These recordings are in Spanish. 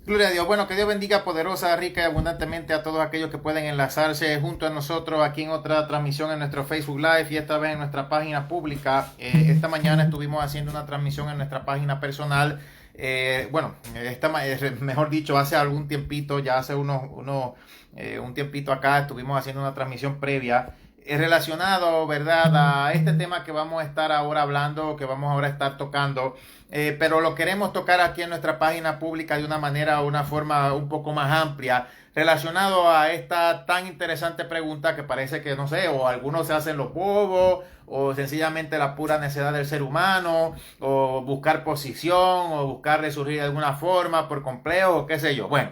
Gloria a Dios. Bueno, que Dios bendiga poderosa, rica y abundantemente a todos aquellos que pueden enlazarse junto a nosotros aquí en otra transmisión en nuestro Facebook Live y esta vez en nuestra página pública. Esta mañana estuvimos haciendo una transmisión en nuestra página personal. Mejor dicho, hace algún tiempito, ya hace un tiempito acá, estuvimos haciendo una transmisión previa relacionado, ¿verdad?, a este tema que vamos a estar ahora hablando, que vamos ahora a estar tocando, pero lo queremos tocar aquí en nuestra página pública de una forma un poco más amplia, relacionado a esta tan interesante pregunta que parece que, no sé, o algunos se hacen los bobos, o sencillamente la pura necedad del ser humano, o buscar posición, o buscar resurgir de alguna forma por complejo, o qué sé yo. Bueno,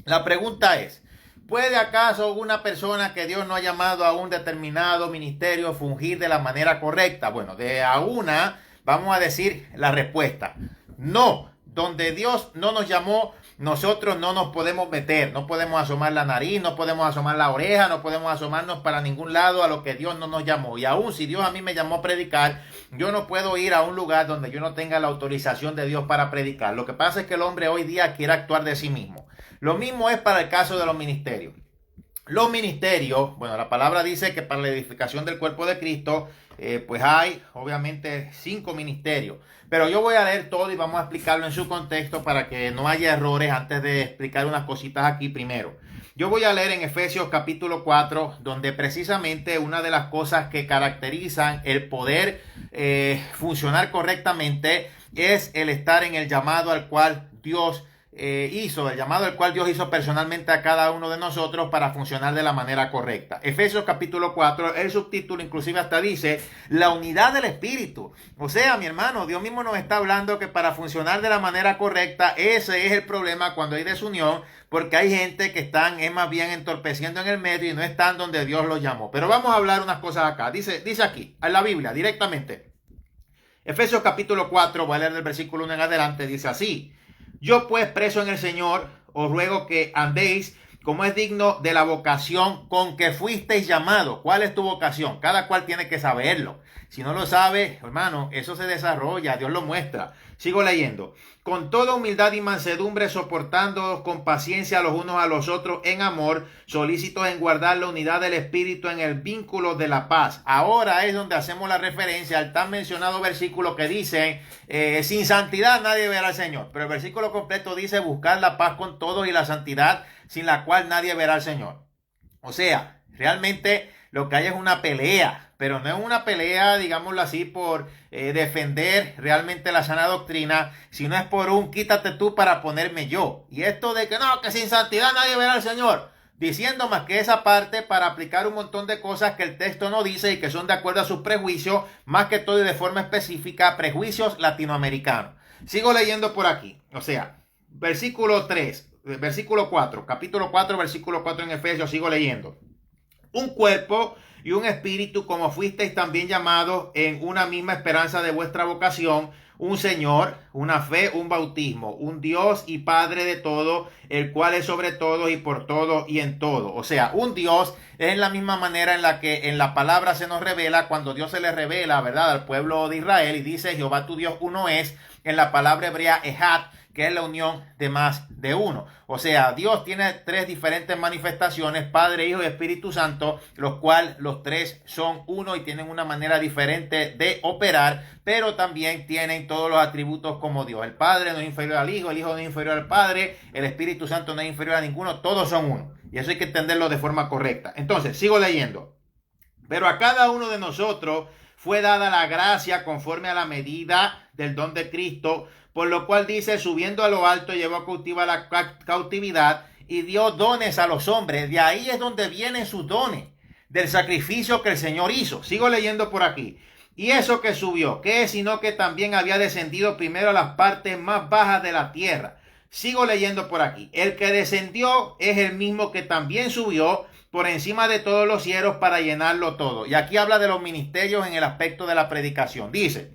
la pregunta es: ¿puede acaso una persona que Dios no ha llamado a un determinado ministerio fungir de la manera correcta? Bueno, de a una vamos a decir la respuesta: no. Donde Dios no nos llamó, nosotros no nos podemos meter, no podemos asomar la nariz, no podemos asomar la oreja, no podemos asomarnos para ningún lado a lo que Dios no nos llamó. Y aún si Dios a mí me llamó a predicar, yo no puedo ir a un lugar donde yo no tenga la autorización de Dios para predicar. Lo que pasa es que el hombre hoy día quiere actuar de sí mismo. Lo mismo es para el caso de los ministerios. Los ministerios, bueno, la palabra dice que para la edificación del cuerpo de Cristo, pues hay obviamente 5 ministerios. Pero yo voy a leer todo y vamos a explicarlo en su contexto para que no haya errores antes de explicar unas cositas aquí primero. Yo voy a leer en Efesios capítulo 4, donde precisamente una de las cosas que caracterizan el poder funcionar correctamente es el estar en el llamado al cual Dios el llamado al cual Dios hizo personalmente a cada uno de nosotros para funcionar de la manera correcta. Efesios capítulo 4, el subtítulo inclusive hasta dice la unidad del Espíritu. O sea, mi hermano, Dios mismo nos está hablando que para funcionar de la manera correcta, ese es el problema cuando hay desunión, porque hay gente que están, es más bien entorpeciendo en el medio y no están donde Dios los llamó. Pero vamos a hablar unas cosas acá. Dice aquí, en la Biblia, directamente. Efesios capítulo 4, voy a leer del versículo 1 en adelante, dice así: yo pues, preso en el Señor, os ruego que andéis como es digno de la vocación con que fuisteis llamados. ¿Cuál es tu vocación? Cada cual tiene que saberlo. Si no lo sabe, hermano, eso se desarrolla, Dios lo muestra. Sigo leyendo. Con toda humildad y mansedumbre, soportándoos con paciencia los unos a los otros en amor, solícitos en guardar la unidad del Espíritu en el vínculo de la paz. Ahora es donde hacemos la referencia al tan mencionado versículo que dice, sin santidad nadie verá al Señor. Pero el versículo completo dice, buscar la paz con todos y la santidad sin la cual nadie verá al Señor. O sea, realmente lo que hay es una pelea, pero no es una pelea, digámoslo así, por defender realmente la sana doctrina, sino es por un quítate tú para ponerme yo. Y esto de que no, que sin santidad nadie verá al Señor, diciendo más que esa parte para aplicar un montón de cosas que el texto no dice y que son de acuerdo a sus prejuicios, más que todo y de forma específica, prejuicios latinoamericanos. Sigo leyendo por aquí, o sea, versículo 4, capítulo 4, versículo 4 en Efesios, sigo leyendo. Un cuerpo y un espíritu, como fuisteis también llamados en una misma esperanza de vuestra vocación, un Señor, una fe, un bautismo, un Dios y Padre de todo, el cual es sobre todo y por todo y en todo. O sea, un Dios es la misma manera en la que en la palabra se nos revela, cuando Dios se le revela, ¿verdad?, al pueblo de Israel y dice, Jehová tu Dios uno es, en la palabra hebrea Ejad, que es la unión de más de uno. O sea, Dios tiene 3 diferentes manifestaciones, Padre, Hijo y Espíritu Santo, los cuales los 3 son uno y tienen una manera diferente de operar, pero también tienen todos los atributos como Dios. El Padre no es inferior al Hijo, el Hijo no es inferior al Padre, el Espíritu Santo no es inferior a ninguno, todos son uno. Y eso hay que entenderlo de forma correcta. Entonces, sigo leyendo. Pero a cada uno de nosotros fue dada la gracia conforme a la medida del don de Cristo, por lo cual dice, subiendo a lo alto, llevó cautiva la cautividad y dio dones a los hombres. De ahí es donde vienen sus dones, del sacrificio que el Señor hizo. Sigo leyendo por aquí. Y eso que subió, ¿qué es sino que también había descendido primero a las partes más bajas de la tierra? Sigo leyendo por aquí. El que descendió es el mismo que también subió por encima de todos los cielos para llenarlo todo. Y aquí habla de los ministerios en el aspecto de la predicación. Dice,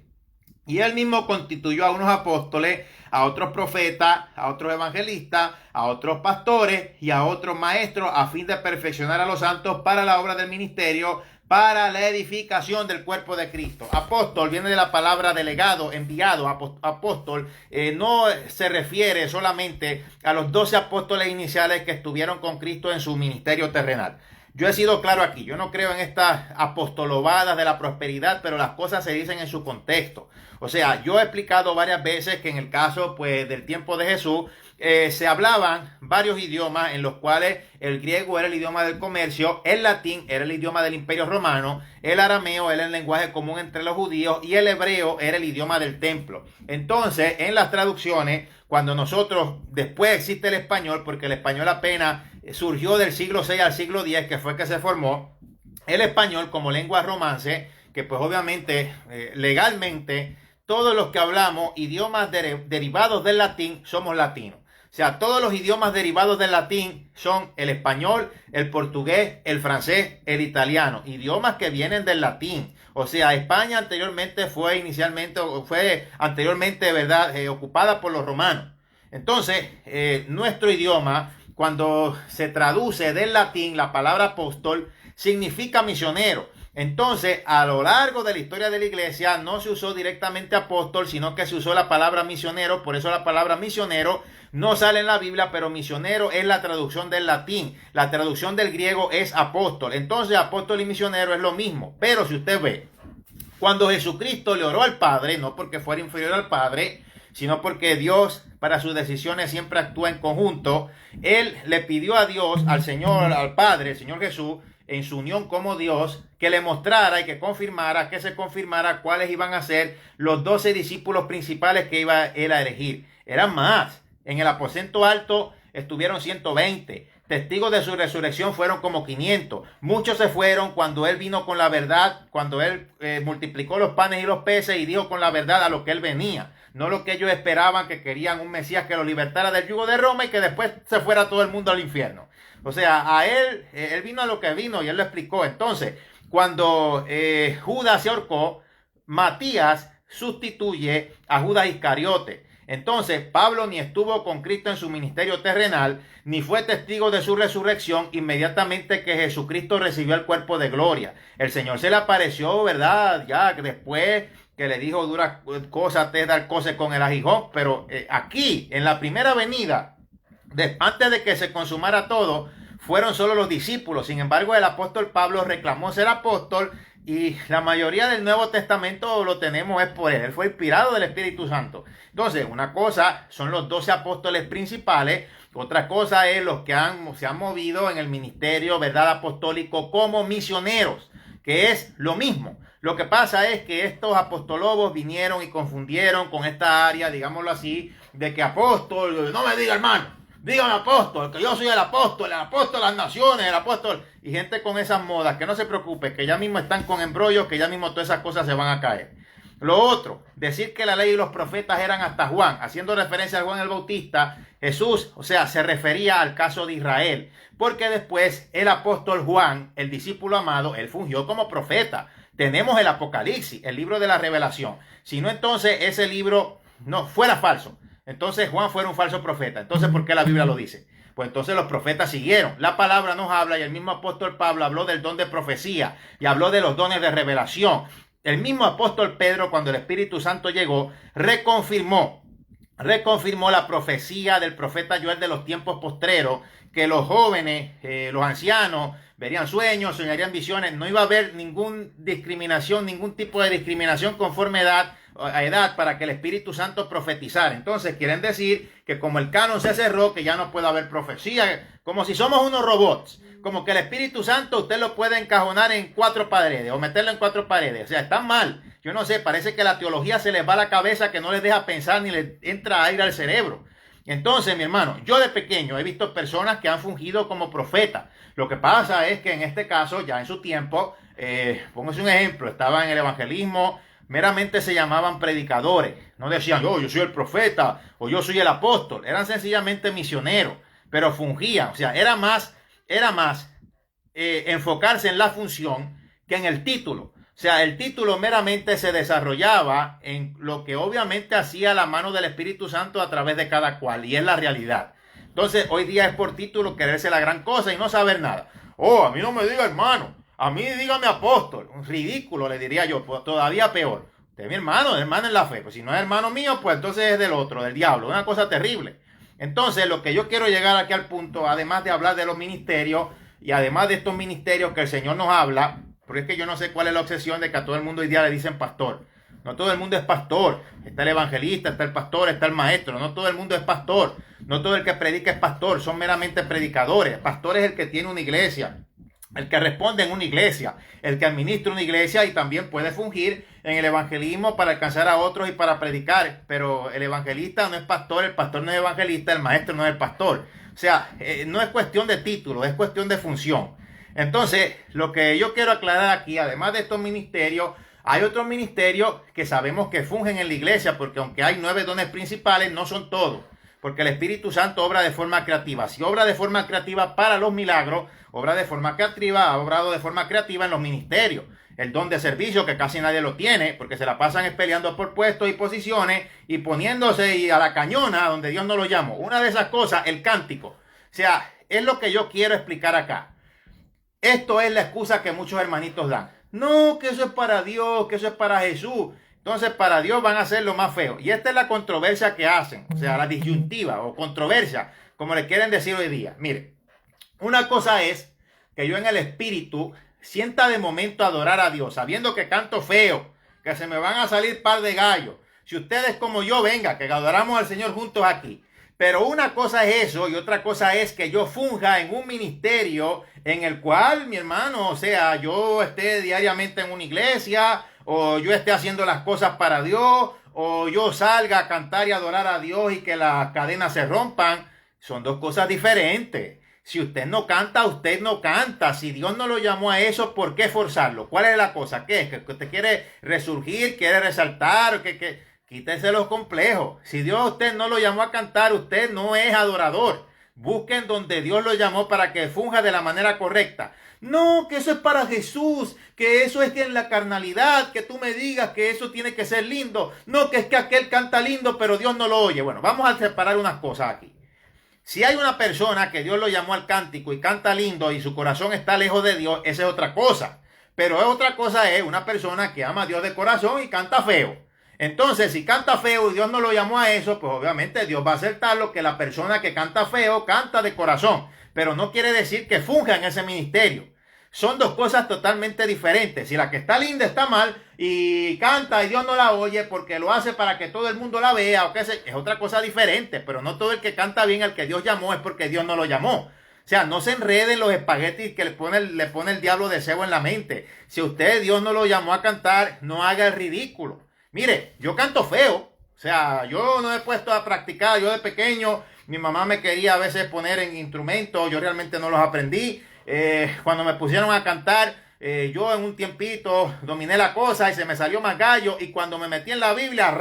y él mismo constituyó a unos apóstoles, a otros profetas, a otros evangelistas, a otros pastores y a otros maestros a fin de perfeccionar a los santos para la obra del ministerio, para la edificación del cuerpo de Cristo. Apóstol viene de la palabra delegado, enviado. Apóstol no se refiere solamente a los 12 apóstoles iniciales que estuvieron con Cristo en su ministerio terrenal. Yo he sido claro aquí, yo no creo en estas apostolobadas de la prosperidad, pero las cosas se dicen en su contexto. O sea, yo he explicado varias veces que en el caso pues del tiempo de Jesús se hablaban varios idiomas en los cuales el griego era el idioma del comercio, el latín era el idioma del Imperio Romano, el arameo era el lenguaje común entre los judíos y el hebreo era el idioma del templo. Entonces, en las traducciones, cuando nosotros, después existe el español, porque el español apenas surgió del siglo VI al siglo X, que fue que se formó, el español como lengua romance, que pues obviamente legalmente todos los que hablamos idiomas derivados del latín somos latinos. O sea, todos los idiomas derivados del latín son el español, el portugués, el francés, el italiano. Idiomas que vienen del latín. O sea, España anteriormente fue anteriormente, ¿verdad?, ocupada por los romanos. Entonces, nuestro idioma, cuando se traduce del latín, la palabra apóstol significa misionero. Entonces, a lo largo de la historia de la iglesia no se usó directamente apóstol, sino que se usó la palabra misionero. Por eso la palabra misionero no sale en la Biblia, pero misionero es la traducción del latín. La traducción del griego es apóstol. Entonces, apóstol y misionero es lo mismo. Pero si usted ve, cuando Jesucristo le oró al Padre, no porque fuera inferior al Padre, sino porque Dios para sus decisiones siempre actúa en conjunto, Él le pidió a Dios, al Señor, al Padre, el Señor Jesús, en su unión como Dios, que le mostrara y que confirmara, que se confirmara cuáles iban a ser los 12 discípulos principales que iba él a elegir. Eran más. En el aposento alto estuvieron 120. Testigos de su resurrección fueron como 500. Muchos se fueron cuando él vino con la verdad, cuando él multiplicó los panes y los peces y dijo con la verdad a lo que él venía. No lo que ellos esperaban, que querían un Mesías que los libertara del yugo de Roma y que después se fuera todo el mundo al infierno. O sea, a él vino a lo que vino y él lo explicó. Entonces, cuando Judas se ahorcó, Matías sustituye a Judas Iscariote. Entonces, Pablo ni estuvo con Cristo en su ministerio terrenal, ni fue testigo de su resurrección inmediatamente que Jesucristo recibió el cuerpo de gloria. El Señor se le apareció, ¿verdad? Ya después que le dijo duras cosas, te dar cosas con el aguijón, pero aquí, en la primera venida, antes de que se consumara todo, fueron solo los discípulos. Sin embargo, el apóstol Pablo reclamó ser apóstol y la mayoría del Nuevo Testamento lo tenemos es por él. Él fue inspirado del Espíritu Santo. Entonces, una cosa son los 12 apóstoles principales, otra cosa es los que se han movido en el ministerio, ¿verdad?, apostólico como misioneros, que es lo mismo. Lo que pasa es que estos apostolobos vinieron y confundieron con esta área, digámoslo así, de que apóstol, no me diga hermano, dígame apóstol, que yo soy el apóstol de las naciones, el apóstol. Y gente con esas modas, que no se preocupe, que ya mismo están con embrollos, que ya mismo todas esas cosas se van a caer. Lo otro, decir que la ley y los profetas eran hasta Juan, haciendo referencia a Juan el Bautista, Jesús, o sea, se refería al caso de Israel, porque después el apóstol Juan, el discípulo amado, él fungió como profeta. Tenemos el Apocalipsis, el libro de la revelación. Si no, entonces ese libro no fuera falso. Entonces Juan fuera un falso profeta. Entonces, ¿por qué la Biblia lo dice? Pues entonces los profetas siguieron. La palabra nos habla y el mismo apóstol Pablo habló del don de profecía y habló de los dones de revelación. El mismo apóstol Pedro, cuando el Espíritu Santo llegó, reconfirmó la profecía del profeta Joel de los tiempos postreros, que los jóvenes, los ancianos, verían sueños, soñarían visiones. No iba a haber ninguna discriminación, ningún tipo de discriminación conforme a edad para que el Espíritu Santo profetizara. Entonces quieren decir que como el canon se cerró, que ya no puede haber profecía, como si somos unos robots, como que el Espíritu Santo usted lo puede encajonar en 4 paredes o meterlo en 4 paredes. O sea, están mal. Yo no sé, parece que la teología se les va a la cabeza, que no les deja pensar ni les entra aire al cerebro. Entonces, mi hermano, yo de pequeño he visto personas que han fungido como profetas. Lo que pasa es que en este caso, ya en su tiempo, póngase un ejemplo, estaban en el evangelismo, meramente se llamaban predicadores. No decían, yo soy el profeta o yo soy el apóstol. Eran sencillamente misioneros, pero fungían. O sea, era más enfocarse en la función que en el título. O sea, el título meramente se desarrollaba en lo que obviamente hacía la mano del Espíritu Santo a través de cada cual, y es la realidad. Entonces, hoy día es por título quererse la gran cosa y no saber nada. Oh, a mí no me diga hermano, A mí dígame apóstol. Un ridículo, le diría yo, pues, todavía peor. Usted es mi hermano en la fe. Pues si no es hermano mío, pues entonces es del otro, del diablo. Una cosa terrible. Entonces, lo que yo quiero llegar aquí al punto, además de hablar de los ministerios, y además de estos ministerios que el Señor nos habla, porque es que yo no sé cuál es la obsesión de que a todo el mundo hoy día le dicen pastor. No todo el mundo es pastor. Está el evangelista, está el pastor, está el maestro. No todo el mundo es pastor. No todo el que predica es pastor. Son meramente predicadores. Pastor es el que tiene una iglesia, el que responde en una iglesia, el que administra una iglesia y también puede fungir en el evangelismo para alcanzar a otros y para predicar. Pero el evangelista no es pastor, el pastor no es evangelista, el maestro no es el pastor. O sea, no es cuestión de título, es cuestión de función. Entonces, lo que yo quiero aclarar aquí, además de estos ministerios, hay otros ministerios que sabemos que fungen en la iglesia, porque aunque hay 9 dones principales, no son todos. Porque el Espíritu Santo obra de forma creativa. Si obra de forma creativa para los milagros, obra de forma creativa, ha obrado de forma creativa en los ministerios. El don de servicio, que casi nadie lo tiene, porque se la pasan peleando por puestos y posiciones y poniéndose a la cañona donde Dios no lo llamó. Una de esas cosas, el cántico. O sea, es lo que yo quiero explicar acá. Esto es la excusa que muchos hermanitos dan. No, que eso es para Dios, que eso es para Jesús. Entonces, para Dios van a ser lo más feo. Y esta es la controversia que hacen. O sea, la disyuntiva o controversia, como le quieren decir hoy día. Mire, una cosa es que yo en el espíritu sienta de momento adorar a Dios, sabiendo que canto feo, que se me van a salir par de gallos. Si ustedes como yo, venga, que adoramos al Señor juntos aquí. Pero una cosa es eso y otra cosa es que yo funja en un ministerio en el cual, mi hermano, o sea, yo esté diariamente en una iglesia, o yo esté haciendo las cosas para Dios, o yo salga a cantar y adorar a Dios y que las cadenas se rompan. Son dos cosas diferentes. Si usted no canta, usted no canta. Si Dios no lo llamó a eso, ¿por qué forzarlo? ¿Cuál es la cosa? ¿Qué es? ¿Que usted quiere resurgir, quiere resaltar? Quítese los complejos. Si Dios a usted no lo llamó a cantar, usted no es adorador. Busquen donde Dios lo llamó para que funja de la manera correcta. No, que eso es para Jesús, que eso es que en la carnalidad, que tú me digas que eso tiene que ser lindo. No, que es que aquel canta lindo, pero Dios no lo oye. Bueno, vamos a separar unas cosas aquí. Si hay una persona que Dios lo llamó al cántico y canta lindo y su corazón está lejos de Dios, esa es otra cosa. Pero otra cosa es una persona que ama a Dios de corazón y canta feo. Entonces, si canta feo y Dios no lo llamó a eso, pues obviamente Dios va a aceptar lo que la persona que canta feo canta de corazón. Pero no quiere decir que funja en ese ministerio. Son dos cosas totalmente diferentes. Si la que está linda está mal y canta y Dios no la oye porque lo hace para que todo el mundo la vea, o qué sé, es otra cosa diferente. Pero no todo el que canta bien al que Dios llamó es porque Dios no lo llamó. O sea, no se enreden los espaguetis que le pone el diablo de cebo en la mente. Si usted Dios no lo llamó a cantar, no haga el ridículo. Mire, yo canto feo, o sea, yo no he puesto a practicar, yo de pequeño, mi mamá me quería a veces poner en instrumentos, yo realmente no los aprendí. Cuando me pusieron a cantar, yo en un tiempito dominé la cosa y se me salió más gallo, y cuando me metí en la Biblia,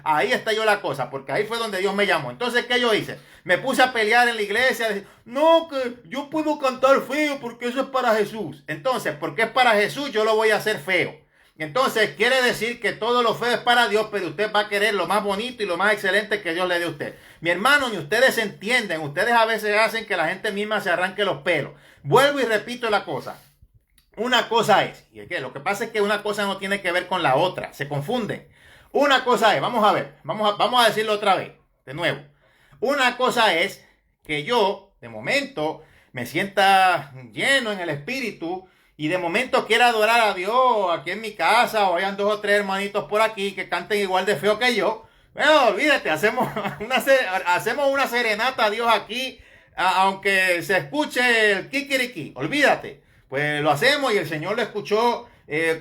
ahí estalló la cosa, porque ahí fue donde Dios me llamó. Entonces, ¿qué yo hice? Me puse a pelear en la iglesia, decir, no, que yo puedo cantar feo porque eso es para Jesús. Entonces, porque es para Jesús, yo lo voy a hacer feo. Entonces quiere decir que todo lo feo es para Dios, pero usted va a querer lo más bonito y lo más excelente que Dios le dé a usted. Mi hermano, ni ustedes se entienden. Ustedes a veces hacen que la gente misma se arranque los pelos. Vuelvo y repito la cosa. Una cosa es, y es que lo que pasa es que una cosa no tiene que ver con la otra. Se confunden. Una cosa es, vamos a ver, vamos a decirlo otra vez, de nuevo. Una cosa es que yo, de momento, me sienta lleno en el espíritu y de momento quiero adorar a Dios aquí en mi casa, o hayan 2 o 3 hermanitos por aquí que canten igual de feo que yo. Bueno, olvídate, hacemos una serenata a Dios aquí, aunque se escuche el kikiriki, olvídate. Pues lo hacemos y el Señor lo escuchó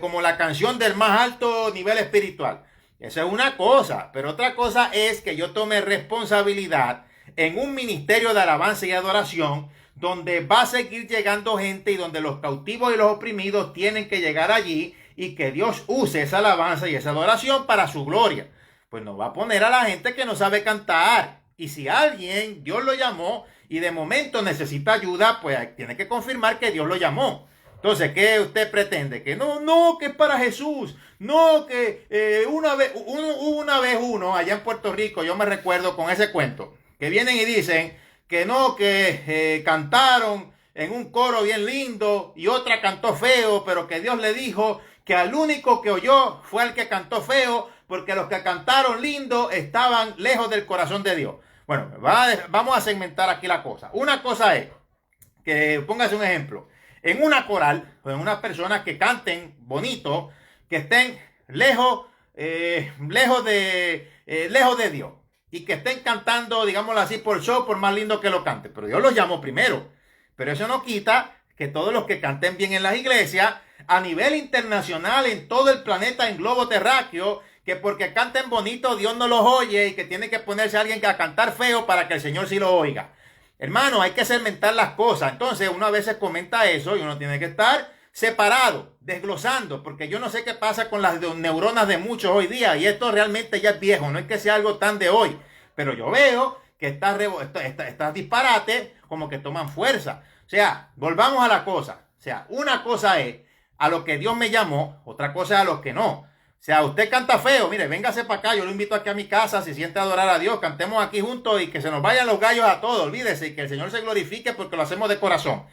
como la canción del más alto nivel espiritual. Esa es una cosa, pero otra cosa es que yo tome responsabilidad en un ministerio de alabanza y adoración donde va a seguir llegando gente y donde los cautivos y los oprimidos tienen que llegar allí, y que Dios use esa alabanza y esa adoración para su gloria. Pues no va a poner a la gente que no sabe cantar. Y si alguien Dios lo llamó y de momento necesita ayuda, pues tiene que confirmar que Dios lo llamó. Entonces, ¿qué usted pretende? Que no, que es para Jesús. No, que una vez uno allá en Puerto Rico, yo me recuerdo con ese cuento, que vienen y dicen que no, que cantaron en un coro bien lindo y otra cantó feo, pero que Dios le dijo que al único que oyó fue al que cantó feo, porque los que cantaron lindo estaban lejos del corazón de Dios. Bueno, vamos a segmentar aquí la cosa. Una cosa es que, póngase un ejemplo, en una coral, o en unas personas que canten bonito, que estén lejos de Dios, y que estén cantando, digámoslo así, por show, por más lindo que lo canten. Pero Dios los llamó primero. Pero eso no quita que todos los que canten bien en las iglesias, a nivel internacional, en todo el planeta, en globo terráqueo, que porque canten bonito Dios no los oye y que tiene que ponerse alguien a cantar feo para que el Señor sí lo oiga. Hermano, hay que segmentar las cosas. Entonces uno a veces comenta eso y uno tiene que estar separado, desglosando, porque yo no sé qué pasa con las neuronas de muchos hoy día, y esto realmente ya es viejo, no es que sea algo tan de hoy, pero yo veo que estas disparates como que toman fuerza. O sea, volvamos a la cosa. O sea, una cosa es a lo que Dios me llamó, otra cosa es a los que no. O sea, usted canta feo, mire, véngase para acá, yo lo invito aquí a mi casa, si siente a adorar a Dios, cantemos aquí juntos y que se nos vayan los gallos a todos, olvídese, y que el Señor se glorifique porque lo hacemos de corazón.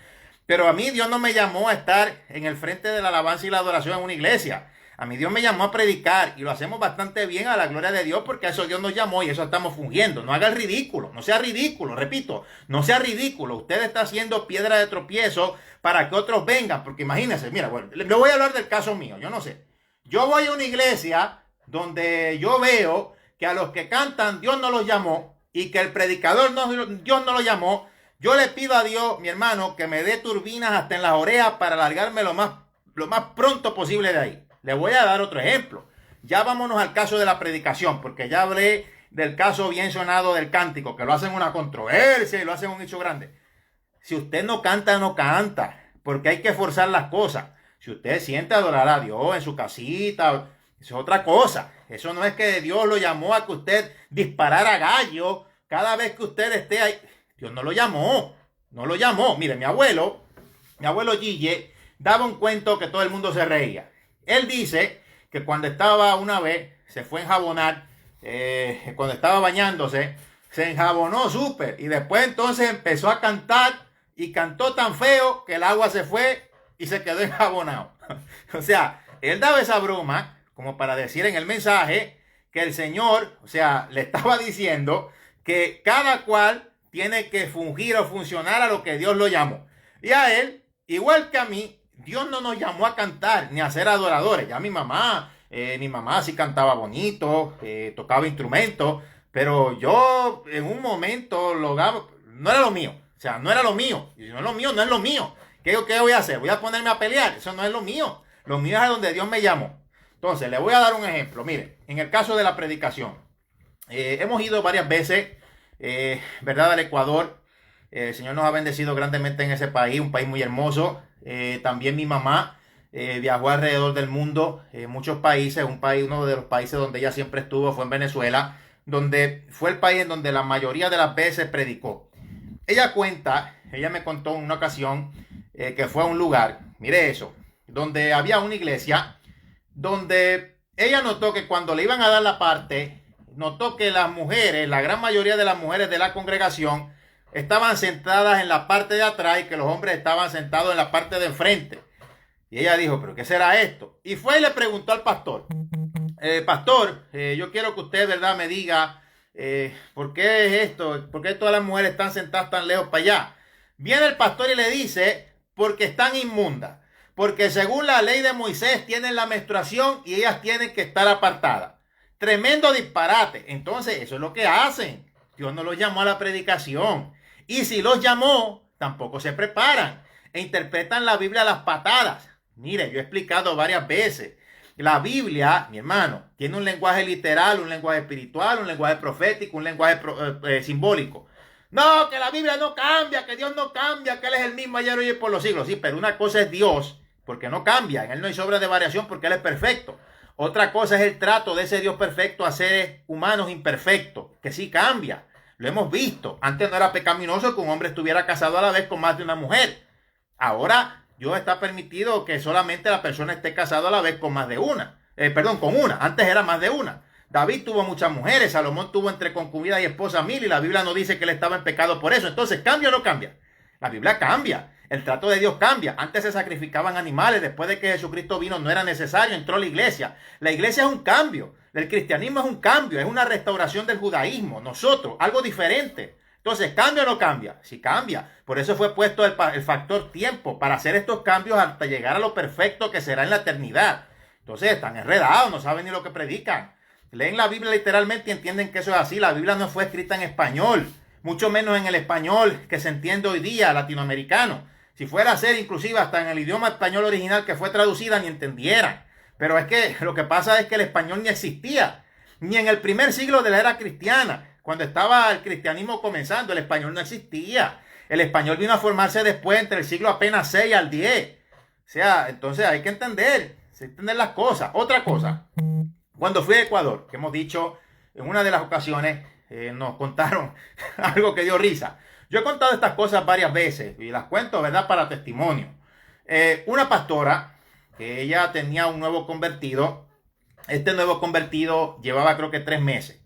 Pero a mí Dios no me llamó a estar en el frente de la alabanza y la adoración en una iglesia. A mí Dios me llamó a predicar y lo hacemos bastante bien a la gloria de Dios porque a eso Dios nos llamó y eso estamos fungiendo. No haga el ridículo, no sea ridículo, repito, no sea ridículo. Usted está haciendo piedra de tropiezo para que otros vengan, porque imagínense, mira, bueno, le voy a hablar del caso mío, yo no sé. Yo voy a una iglesia donde yo veo que a los que cantan Dios no los llamó y que el predicador Dios no los llamó. Yo le pido a Dios, mi hermano, que me dé turbinas hasta en las orejas para alargarme lo más pronto posible de ahí. Le voy a dar otro ejemplo. Ya vámonos al caso de la predicación, porque ya hablé del caso bien sonado del cántico, que lo hacen una controversia y lo hacen un hecho grande. Si usted no canta, no canta, porque hay que forzar las cosas. Si usted siente adorar a Dios en su casita, eso es otra cosa. Eso no es que Dios lo llamó a que usted disparara gallo cada vez que usted esté ahí. Dios no lo llamó, no lo llamó. Mire, mi abuelo Gille, daba un cuento que todo el mundo se reía. Él dice que cuando estaba una vez, se fue a enjabonar, cuando estaba bañándose, se enjabonó súper y después entonces empezó a cantar y cantó tan feo que el agua se fue y se quedó enjabonado. O sea, él daba esa broma como para decir en el mensaje que el Señor, o sea, le estaba diciendo que cada cual tiene que fungir o funcionar a lo que Dios lo llamó. Y a él, igual que a mí, Dios no nos llamó a cantar ni a ser adoradores. Ya mi mamá sí cantaba bonito, tocaba instrumentos, pero yo en un momento no era lo mío. O sea, no era lo mío. Y si no es lo mío, no es lo mío. ¿Qué voy a hacer? ¿Voy a ponerme a pelear? Eso no es lo mío. Lo mío es a donde Dios me llamó. Entonces, le voy a dar un ejemplo. Mire, en el caso de la predicación, hemos ido varias veces, ¿verdad?, al Ecuador. El Señor nos ha bendecido grandemente en ese país, un país muy hermoso. También mi mamá viajó alrededor del mundo, muchos países. Uno de los países donde ella siempre estuvo fue en Venezuela, donde fue el país en donde la mayoría de las veces predicó. Ella me contó en una ocasión que fue a un lugar, mire eso, donde había una iglesia, donde ella notó que cuando le iban a dar la parte, notó que las mujeres, la gran mayoría de las mujeres de la congregación, estaban sentadas en la parte de atrás y que los hombres estaban sentados en la parte de enfrente. Y ella dijo, ¿pero qué será esto? Y fue y le preguntó al pastor, pastor, yo quiero que usted, ¿verdad?, me diga ¿por qué es esto? ¿Por qué todas las mujeres están sentadas tan lejos para allá? Viene el pastor y le dice, porque están inmundas. Porque según la ley de Moisés tienen la menstruación y ellas tienen que estar apartadas. Tremendo disparate. Entonces, eso es lo que hacen. Dios no los llamó a la predicación. Y si los llamó, tampoco se preparan e interpretan la Biblia a las patadas. Mire, yo he explicado varias veces. La Biblia, mi hermano, tiene un lenguaje literal, un lenguaje espiritual, un lenguaje profético, un lenguaje simbólico. No, que la Biblia no cambia, que Dios no cambia, que Él es el mismo ayer, hoy y por los siglos. Sí, pero una cosa es Dios, porque no cambia. En Él no hay sobra de variación porque Él es perfecto. Otra cosa es el trato de ese Dios perfecto a seres humanos imperfectos, que sí cambia. Lo hemos visto. Antes no era pecaminoso que un hombre estuviera casado a la vez con más de una mujer. Ahora Dios está permitido que solamente la persona esté casada a la vez con más de una. Con una. Antes era más de una. David tuvo muchas mujeres. Salomón tuvo entre concubina y esposa 1000. Y la Biblia no dice que él estaba en pecado por eso. Entonces, ¿cambia o no cambia? La Biblia cambia. El trato de Dios cambia. Antes se sacrificaban animales. Después de que Jesucristo vino no era necesario. Entró la iglesia. La iglesia es un cambio. El cristianismo es un cambio. Es una restauración del judaísmo. Nosotros, algo diferente. Entonces, ¿cambia o no cambia? Sí cambia. Por eso fue puesto el factor tiempo para hacer estos cambios hasta llegar a lo perfecto que será en la eternidad. Entonces, están enredados. No saben ni lo que predican. Leen la Biblia literalmente y entienden que eso es así. La Biblia no fue escrita en español. Mucho menos en el español que se entiende hoy día latinoamericano. Si fuera a ser inclusive hasta en el idioma español original que fue traducida, ni entendieran. Pero es que lo que pasa es que el español ni existía. Ni en el primer siglo de la era cristiana. Cuando estaba el cristianismo comenzando, el español no existía. El español vino a formarse después entre el siglo apenas 6 al 10. O sea, entonces hay que entender las cosas. Otra cosa, cuando fui a Ecuador, que hemos dicho en una de las ocasiones, nos contaron algo que dio risa. Yo he contado estas cosas varias veces y las cuento, ¿verdad?, para testimonio. Una pastora, que ella tenía un nuevo convertido. Este nuevo convertido llevaba creo que 3 meses.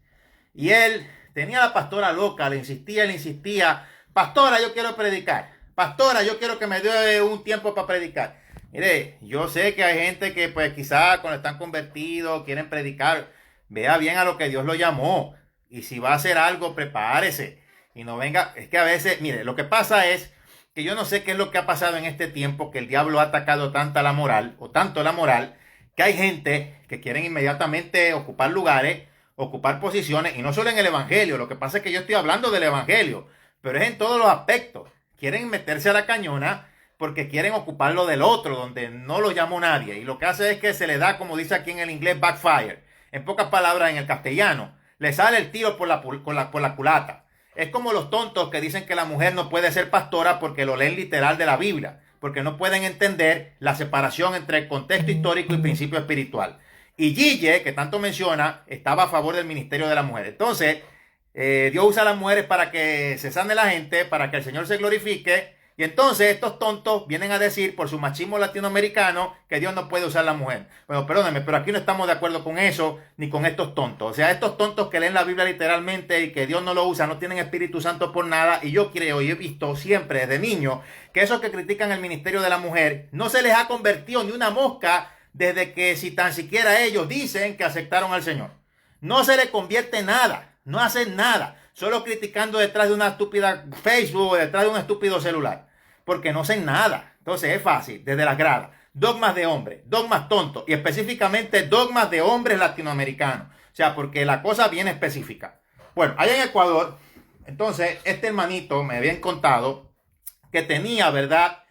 Y él tenía a la pastora loca, le insistía, pastora, yo quiero predicar. Pastora, yo quiero que me dé un tiempo para predicar. Mire, yo sé que hay gente que pues quizás cuando están convertidos quieren predicar. Vea bien a lo que Dios lo llamó. Y si va a hacer algo, prepárese. Y no venga, es que a veces, mire, lo que pasa es que yo no sé qué es lo que ha pasado en este tiempo, que el diablo ha atacado tanto la moral, que hay gente que quieren inmediatamente ocupar lugares, ocupar posiciones, y no solo en el evangelio. Lo que pasa es que yo estoy hablando del evangelio, pero es en todos los aspectos. Quieren meterse a la cañona porque quieren ocupar lo del otro, donde no lo llamó nadie. Y lo que hace es que se le da, como dice aquí en el inglés, backfire. En pocas palabras, en el castellano, le sale el tiro por la culata. Es como los tontos que dicen que la mujer no puede ser pastora porque lo leen literal de la Biblia, porque no pueden entender la separación entre el contexto histórico y principio espiritual. Y Gille, que tanto menciona, estaba a favor del ministerio de la mujer. Entonces, Dios usa a las mujeres para que se sane la gente, para que el Señor se glorifique. Y entonces estos tontos vienen a decir por su machismo latinoamericano que Dios no puede usar a la mujer. Bueno, perdónenme, pero aquí no estamos de acuerdo con eso ni con estos tontos. O sea, estos tontos que leen la Biblia literalmente y que Dios no lo usa, no tienen Espíritu Santo por nada. Y yo creo y he visto siempre desde niño que esos que critican el ministerio de la mujer no se les ha convertido ni una mosca desde que si tan siquiera ellos dicen que aceptaron al Señor. No se les convierte nada, no hacen nada. Solo criticando detrás de una estúpida Facebook o detrás de un estúpido celular. Porque no hacen nada. Entonces es fácil, desde las gradas. Dogmas de hombres, dogmas tontos y específicamente dogmas de hombres latinoamericanos. O sea, porque la cosa viene específica. Bueno, allá en Ecuador, entonces este hermanito me habían contado que tenía, ¿verdad?,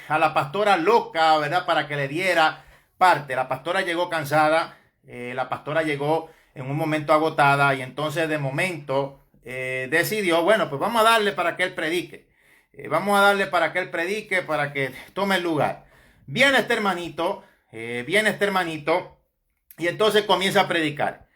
a la pastora loca, ¿verdad?, para que le diera parte. La pastora llegó cansada, la pastora llegó en un momento agotada y entonces de momento decidió, bueno, pues vamos a darle para que él predique. Vamos a darle para que él predique, para que tome el lugar. Viene este hermanito, y entonces comienza a predicar.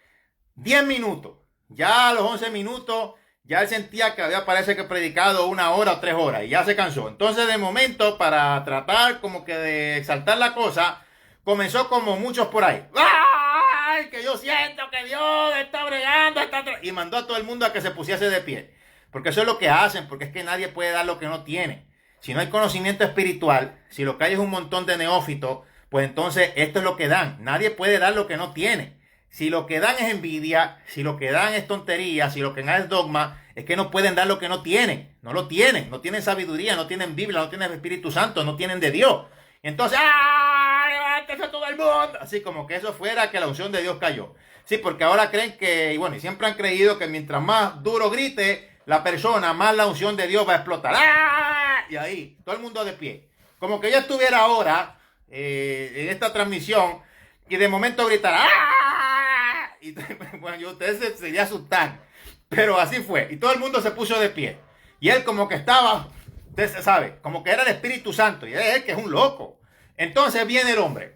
10 minutos, ya a los 11 minutos, ya él sentía que había parece que predicado 1 hora o 3 horas y ya se cansó. Entonces de momento, para tratar como que de exaltar la cosa, comenzó como muchos por ahí. ¡Ay! Que yo siento que Dios está bregando, y mandó a todo el mundo a que se pusiese de pie. Porque eso es lo que hacen, porque es que nadie puede dar lo que no tiene. Si no hay conocimiento espiritual, si lo que hay es un montón de neófitos, pues entonces esto es lo que dan. Nadie puede dar lo que no tiene. Si lo que dan es envidia, si lo que dan es tontería, si lo que dan es dogma, es que no pueden dar lo que no tienen. No lo tienen. No tienen sabiduría, no tienen Biblia, no tienen Espíritu Santo, no tienen de Dios. Entonces, ¡ah! ¡Levántese todo el mundo! Así como que eso fuera que la unción de Dios cayó. Sí, porque ahora creen que, y bueno, y siempre han creído que mientras más duro grite la persona, más la unción de Dios va a explotar. ¡Ah! Y ahí, todo el mundo de pie. Como que yo estuviera ahora en esta transmisión y de momento gritar ¡ah! Y bueno, ustedes se asustan. Pero así fue. Y todo el mundo se puso de pie. Y él como que estaba, usted se sabe, como que era el Espíritu Santo. Y él que es un loco. Entonces viene el hombre.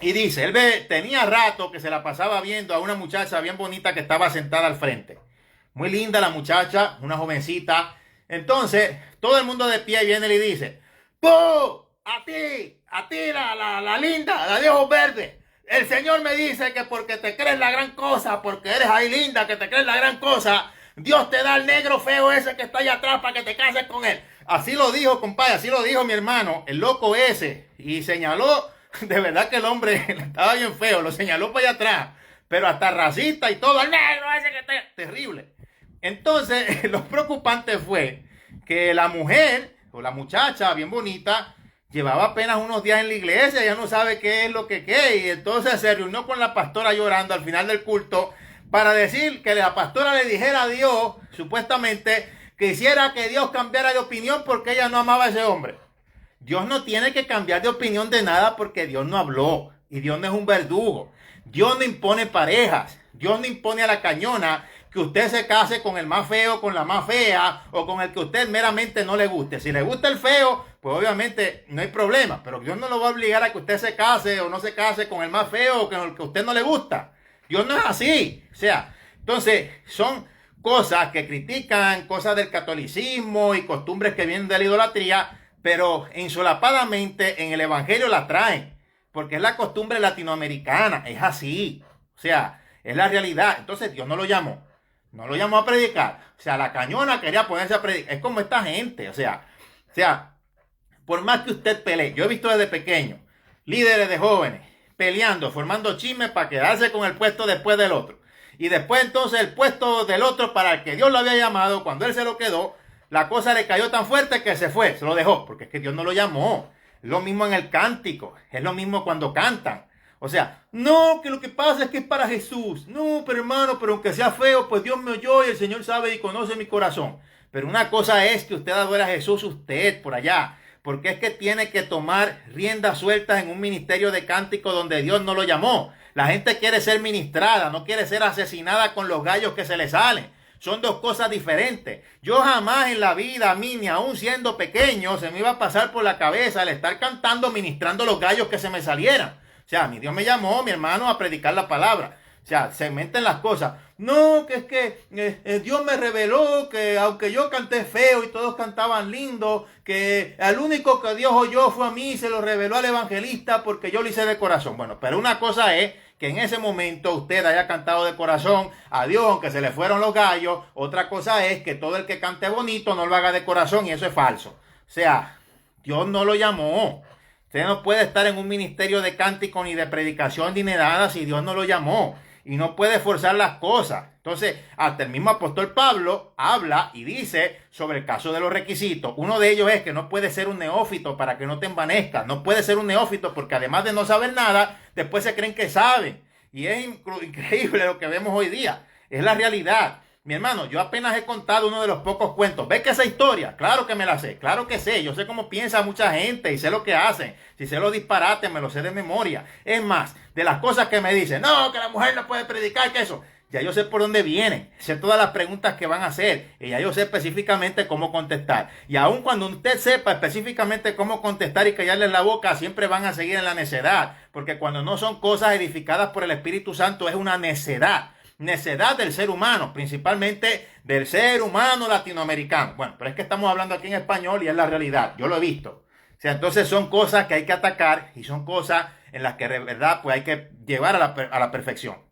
Y dice, tenía rato que se la pasaba viendo a una muchacha bien bonita que estaba sentada al frente. Muy linda la muchacha, una jovencita. Entonces, todo el mundo de pie viene y le dice, ¡tú! A ti, la linda, la de ojos verdes. El Señor me dice que porque te crees la gran cosa, porque eres ahí linda, que te crees la gran cosa, Dios te da al negro feo ese que está allá atrás para que te cases con él. Así lo dijo, compadre, así lo dijo mi hermano, el loco ese. Y señaló, de verdad que el hombre estaba bien feo, lo señaló para allá atrás. Pero hasta racista y todo, el negro ese que está... Terrible. Entonces, lo preocupante fue que la mujer, o la muchacha bien bonita, llevaba apenas unos días en la iglesia, ya no sabe qué es lo que qué. Y entonces se reunió con la pastora llorando al final del culto para decir que la pastora le dijera a Dios, supuestamente, que hiciera que Dios cambiara de opinión porque ella no amaba a ese hombre. Dios no tiene que cambiar de opinión de nada porque Dios no habló. Y Dios no es un verdugo. Dios no impone parejas. Dios no impone a la cañona que usted se case con el más feo, con la más fea, o con el que usted meramente no le guste. Si le gusta el feo, pues obviamente no hay problema. Pero Dios no lo va a obligar a que usted se case o no se case con el más feo o con el que a usted no le gusta. Dios no es así. O sea, entonces son cosas que critican, cosas del catolicismo y costumbres que vienen de la idolatría, pero ensolapadamente en el evangelio las traen, porque es la costumbre latinoamericana, es así, o sea, es la realidad. Entonces Dios no lo llamó a predicar, o sea, la cañona quería ponerse a predicar, es como esta gente, o sea, por más que usted pelee, yo he visto desde pequeño, líderes de jóvenes, peleando, formando chismes para quedarse con el puesto después del otro. Y después entonces el puesto del otro para el que Dios lo había llamado, cuando él se lo quedó, la cosa le cayó tan fuerte que se fue, se lo dejó, porque es que Dios no lo llamó. Es lo mismo en el cántico, es lo mismo cuando cantan. O sea, no, que lo que pasa es que es para Jesús. No, pero hermano, pero aunque sea feo, pues Dios me oyó y el Señor sabe y conoce mi corazón. Pero una cosa es que usted adore a Jesús usted por allá, porque es que tiene que tomar riendas sueltas en un ministerio de cántico donde Dios no lo llamó. La gente quiere ser ministrada, no quiere ser asesinada con los gallos que se le salen. Son dos cosas diferentes. Yo jamás en la vida, a mí, ni aún siendo pequeño, se me iba a pasar por la cabeza el estar cantando, ministrando los gallos que se me salieran. O sea, mi Dios me llamó, mi hermano, a predicar la palabra. O sea, se meten las cosas. No, que es que Dios me reveló que aunque yo canté feo y todos cantaban lindo, que al único que Dios oyó fue a mí y se lo reveló al evangelista porque yo lo hice de corazón. Bueno, pero una cosa es que en ese momento usted haya cantado de corazón a Dios, aunque se le fueron los gallos. Otra cosa es que todo el que cante bonito no lo haga de corazón y eso es falso. O sea, Dios no lo llamó. Usted no puede estar en un ministerio de cántico ni de predicación ni nada si Dios no lo llamó. Y no puede forzar las cosas. Entonces, hasta el mismo apóstol Pablo habla y dice sobre el caso de los requisitos. Uno de ellos es que no puede ser un neófito para que no te envanezcas. No puede ser un neófito porque además de no saber nada, después se creen que saben. Y es increíble lo que vemos hoy día. Es la realidad. Mi hermano, yo apenas he contado uno de los pocos cuentos. ¿Ves que esa historia? Claro que me la sé, claro que sé. Yo sé cómo piensa mucha gente y sé lo que hacen. Si sé los disparates, me lo sé de memoria. Es más, de las cosas que me dicen, no, que la mujer no puede predicar, que eso. Ya yo sé por dónde vienen, sé todas las preguntas que van a hacer y ya yo sé específicamente cómo contestar. Y aun cuando usted sepa específicamente cómo contestar y callarles la boca, siempre van a seguir en la necedad. Porque cuando no son cosas edificadas por el Espíritu Santo es una necedad. Necedad del ser humano, principalmente del ser humano latinoamericano. Bueno, pero es que estamos hablando aquí en español y es la realidad, yo lo he visto. O sea, entonces son cosas que hay que atacar y son cosas en las que de verdad pues hay que llevar a la perfección.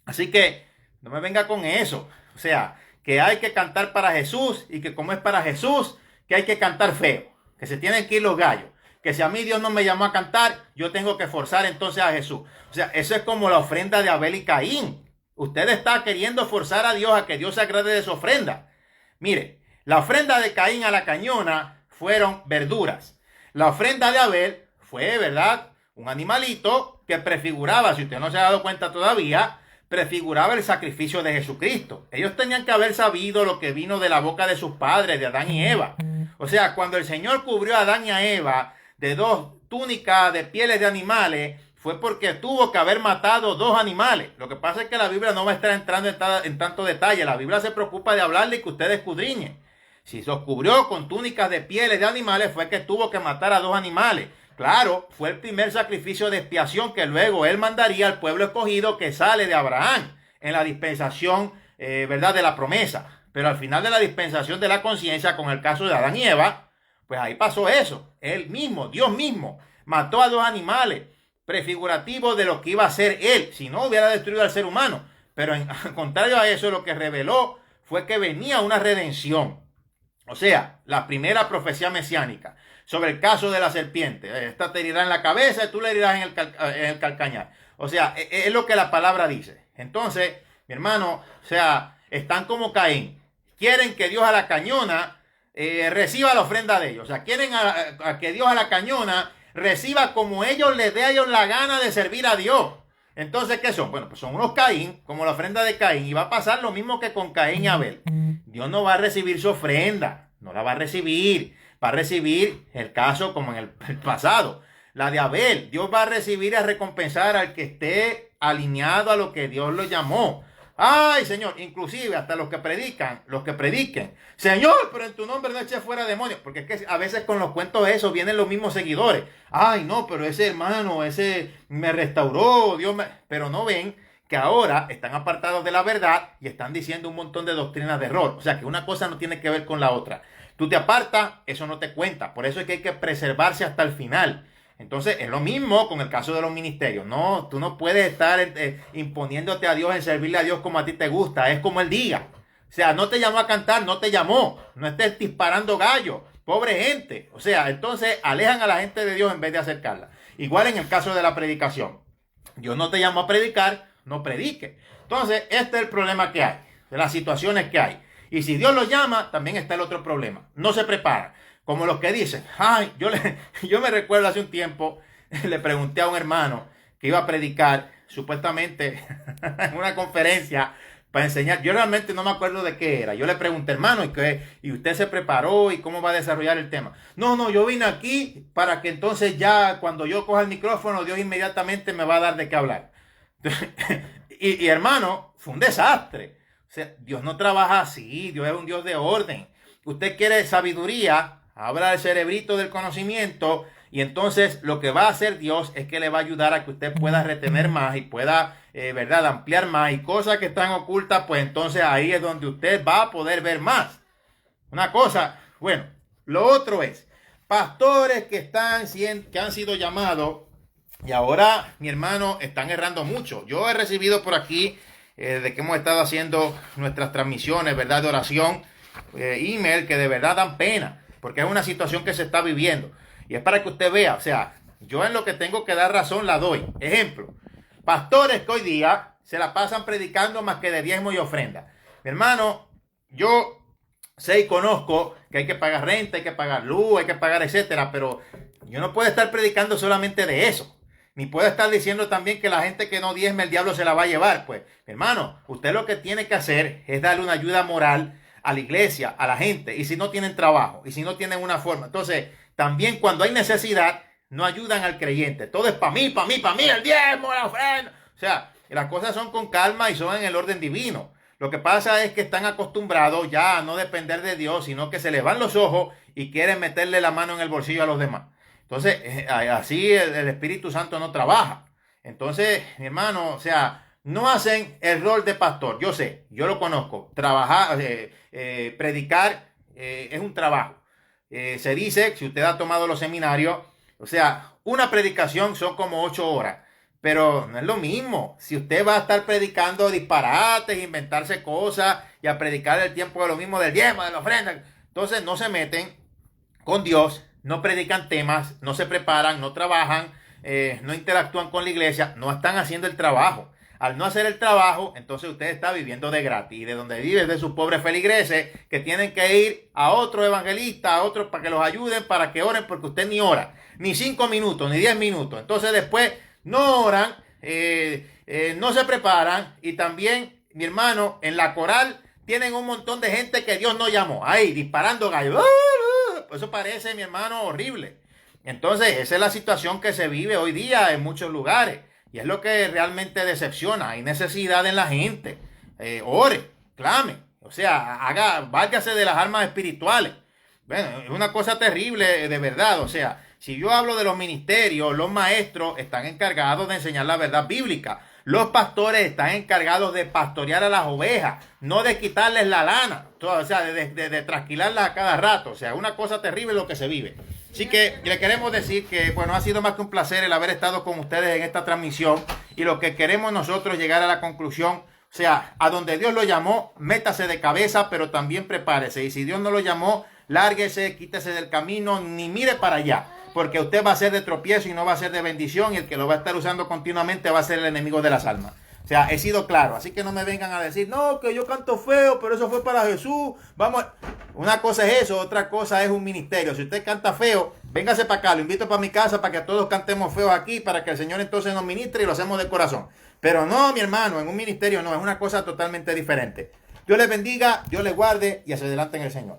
Así que no me venga con eso. O sea, que hay que cantar para Jesús y que como es para Jesús, que hay que cantar feo, que se tienen que ir los gallos. Que si a mí Dios no me llamó a cantar, yo tengo que forzar entonces a Jesús. O sea, eso es como la ofrenda de Abel y Caín. Usted está queriendo forzar a Dios a que Dios se agrade de su ofrenda. Mire, la ofrenda de Caín a la cañona fueron verduras. La ofrenda de Abel fue, ¿verdad?, un animalito que prefiguraba, si usted no se ha dado cuenta todavía, prefiguraba el sacrificio de Jesucristo. Ellos tenían que haber sabido lo que vino de la boca de sus padres, de Adán y Eva. O sea, cuando el Señor cubrió a Adán y a Eva de dos túnicas de pieles de animales, fue porque tuvo que haber matado dos animales. Lo que pasa es que la Biblia no va a estar entrando en tanto detalle. La Biblia se preocupa de hablarle y que ustedes escudriñen. Si se os cubrió con túnicas de pieles de animales, fue que tuvo que matar a dos animales. Claro, fue el primer sacrificio de expiación que luego él mandaría al pueblo escogido que sale de Abraham en la dispensación, ¿verdad?, de la promesa. Pero al final de la dispensación de la conciencia, con el caso de Adán y Eva, pues ahí pasó eso. Él mismo, Dios mismo, mató a dos animales, prefigurativo de lo que iba a ser él, si no hubiera destruido al ser humano. Pero al contrario a eso, lo que reveló fue que venía una redención. O sea, la primera profecía mesiánica sobre el caso de la serpiente. Esta te herirá en la cabeza y tú le herirás en el calcañar. O sea, es lo que la palabra dice. Entonces, mi hermano, o sea, están como Caín. Quieren que Dios a la cañona reciba la ofrenda de ellos. O sea, quieren a que Dios a la cañona reciba como ellos les dé a ellos la gana de servir a Dios. Entonces, ¿qué son? Bueno, pues son unos Caín, como la ofrenda de Caín. Y va a pasar lo mismo que con Caín y Abel. Dios no va a recibir su ofrenda. No la va a recibir. Va a recibir el caso como en el pasado. La de Abel. Dios va a recibir y a recompensar al que esté alineado a lo que Dios lo llamó. Ay, Señor, inclusive hasta los que prediquen. Señor, pero en tu nombre no eché fuera demonios. Porque es que a veces con los cuentos esos vienen los mismos seguidores. Ay, no, pero ese hermano, ese me restauró, Pero no ven que ahora están apartados de la verdad y están diciendo un montón de doctrinas de error. O sea, que una cosa no tiene que ver con la otra. Tú te apartas, eso no te cuenta. Por eso es que hay que preservarse hasta el final. Entonces, es lo mismo con el caso de los ministerios. No, tú no puedes estar imponiéndote a Dios en servirle a Dios como a ti te gusta. Es como Él diga. O sea, no te llamó a cantar, no te llamó. No estés disparando gallos. Pobre gente. O sea, entonces alejan a la gente de Dios en vez de acercarla. Igual en el caso de la predicación. Dios no te llamó a predicar, no predique. Entonces, este es el problema que hay. De las situaciones que hay. Y si Dios lo llama, también está el otro problema. No se prepara. Como los que dicen, ay, yo me recuerdo hace un tiempo, le pregunté a un hermano que iba a predicar, supuestamente, en una conferencia para enseñar. Yo realmente no me acuerdo de qué era. Yo le pregunté, hermano, ¿y usted se preparó y cómo va a desarrollar el tema? No, yo vine aquí para que entonces ya cuando yo coja el micrófono, Dios inmediatamente me va a dar de qué hablar. y hermano, fue un desastre. O sea, Dios no trabaja así, Dios es un Dios de orden. Usted quiere sabiduría, habla el cerebrito del conocimiento y entonces lo que va a hacer Dios es que le va a ayudar a que usted pueda retener más y pueda, ¿verdad?, ampliar más y cosas que están ocultas, pues entonces ahí es donde usted va a poder ver más. Una cosa, bueno, lo otro es pastores que han sido llamados y ahora, mi hermano, están errando mucho. Yo he recibido por aquí, de que hemos estado haciendo nuestras transmisiones, ¿verdad?, de oración, email que de verdad dan pena. Porque es una situación que se está viviendo. Y es para que usted vea, o sea, yo en lo que tengo que dar razón la doy. Ejemplo, pastores que hoy día se la pasan predicando más que de diezmo y ofrenda. Mi hermano, yo sé y conozco que hay que pagar renta, hay que pagar luz, hay que pagar etcétera, pero yo no puedo estar predicando solamente de eso. Ni puedo estar diciendo también que la gente que no diezme el diablo se la va a llevar. Pues, mi hermano, usted lo que tiene que hacer es darle una ayuda moral a la iglesia, a la gente, y si no tienen trabajo, y si no tienen una forma. Entonces, también cuando hay necesidad, no ayudan al creyente. Todo es para mí, el diezmo, la ofrenda. O sea, las cosas son con calma y son en el orden divino. Lo que pasa es que están acostumbrados ya a no depender de Dios, sino que se les van los ojos y quieren meterle la mano en el bolsillo a los demás. Entonces, así el Espíritu Santo no trabaja. Entonces, mi hermano, o sea, no hacen el rol de pastor. Yo sé, yo lo conozco. Trabajar, predicar es un trabajo. Se dice, si usted ha tomado los seminarios, o sea, una predicación son como 8 horas. Pero no es lo mismo. Si usted va a estar predicando disparates, inventarse cosas y a predicar el tiempo de lo mismo del diezmo, de la ofrenda, entonces no se meten con Dios, no predican temas, no se preparan, no trabajan, no interactúan con la iglesia, no están haciendo el trabajo. Al no hacer el trabajo, entonces usted está viviendo de gratis. Y de donde vive es de sus pobres feligreses que tienen que ir a otro evangelista, a otro para que los ayuden, para que oren, porque usted ni ora, ni 5 minutos, ni 10 minutos. Entonces después no oran, no se preparan y también, mi hermano, en la coral tienen un montón de gente que Dios no llamó. Ahí, disparando gallos. Eso parece, mi hermano, horrible. Entonces, esa es la situación que se vive hoy día en muchos lugares. Y es lo que realmente decepciona. Hay necesidad en la gente. Ore, clame. O sea, válgase de las armas espirituales. Bueno, es una cosa terrible, de verdad. O sea, si yo hablo de los ministerios, los maestros están encargados de enseñar la verdad bíblica. Los pastores están encargados de pastorear a las ovejas, no de quitarles la lana. O sea, de trasquilarlas a cada rato. O sea, una cosa terrible lo que se vive. Así que le queremos decir que, bueno, ha sido más que un placer el haber estado con ustedes en esta transmisión. Y lo que queremos nosotros es llegar a la conclusión, O sea, a donde Dios lo llamó, métase de cabeza, pero también prepárese. Y si Dios no lo llamó, lárguese, quítese del camino, ni mire para allá. Porque usted va a ser de tropiezo y no va a ser de bendición. Y el que lo va a estar usando continuamente va a ser el enemigo de las almas. O sea, he sido claro. Así que no me vengan a decir, no, que yo canto feo, pero eso fue para Jesús. Vamos. Una cosa es eso, otra cosa es un ministerio. Si usted canta feo, véngase para acá. Lo invito para mi casa para que todos cantemos feo aquí, para que el Señor entonces nos ministre y lo hacemos de corazón. Pero no, mi hermano, en un ministerio no, es una cosa totalmente diferente. Dios les bendiga, Dios les guarde y hacia adelante en el Señor.